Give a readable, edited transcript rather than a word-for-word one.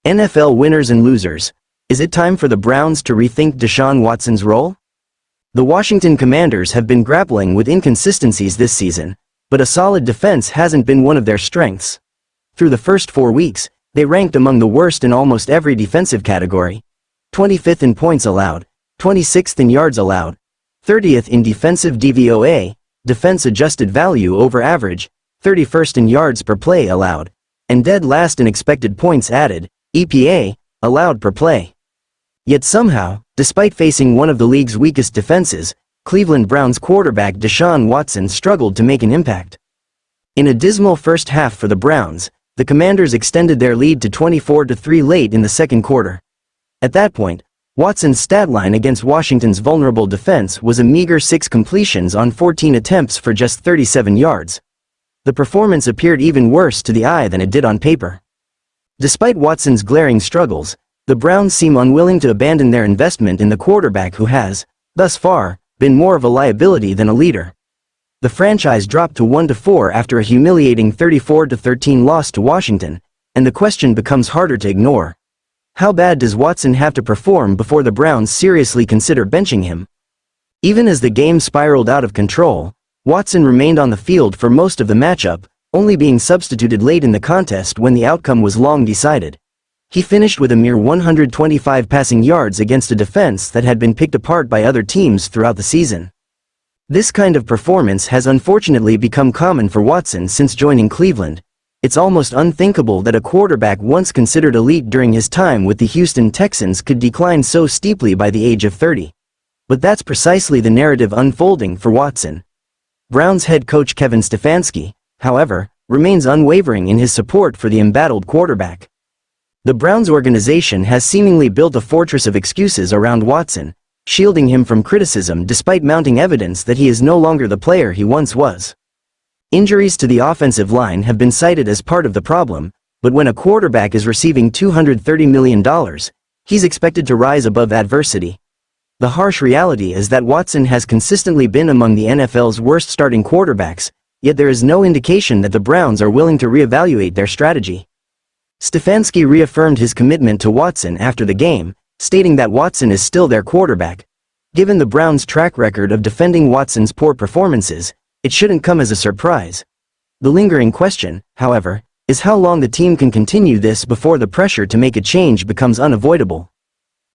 NFL winners and losers. Is it time for the Browns to rethink Deshaun Watson's role? The Washington Commanders have been grappling with inconsistencies this season, but a solid defense hasn't been one of their strengths. Through the first 4 weeks, they ranked among the worst in almost every defensive category. 25th in points allowed, 26th in yards allowed, 30th in defensive DVOA, defense adjusted value over average, 31st in yards per play allowed, and dead last in expected points added, EPA, allowed per play. Yet somehow, despite facing one of the league's weakest defenses, Cleveland Browns quarterback Deshaun Watson struggled to make an impact. In a dismal first half for the Browns, the Commanders extended their lead to 24-3 late in the second quarter. At that point, Watson's stat line against Washington's vulnerable defense was a meager 6 completions on 14 attempts for just 37 yards. The performance appeared even worse to the eye than it did on paper. Despite Watson's glaring struggles, the Browns seem unwilling to abandon their investment in the quarterback who has, thus far, been more of a liability than a leader. The franchise dropped to 1-4 after a humiliating 34-13 loss to Washington, and the question becomes harder to ignore. How bad does Watson have to perform before the Browns seriously consider benching him? Even as the game spiraled out of control, Watson remained on the field for most of the matchup, only being substituted late in the contest when the outcome was long decided. He finished with a mere 125 passing yards against a defense that had been picked apart by other teams throughout the season. This kind of performance has unfortunately become common for Watson since joining Cleveland. It's almost unthinkable that a quarterback once considered elite during his time with the Houston Texans could decline so steeply by the age of 30. But that's precisely the narrative unfolding for Watson. Browns head coach Kevin Stefanski, however, remains unwavering in his support for the embattled quarterback. The Browns organization has seemingly built a fortress of excuses around Watson, shielding him from criticism despite mounting evidence that he is no longer the player he once was. Injuries to the offensive line have been cited as part of the problem, but when a quarterback is receiving $230 million, he's expected to rise above adversity. The harsh reality is that Watson has consistently been among the NFL's worst starting quarterbacks, yet there is no indication that the Browns are willing to reevaluate their strategy. Stefanski reaffirmed his commitment to Watson after the game, stating that Watson is still their quarterback. Given the Browns' track record of defending Watson's poor performances, it shouldn't come as a surprise. The lingering question, however, is how long the team can continue this before the pressure to make a change becomes unavoidable.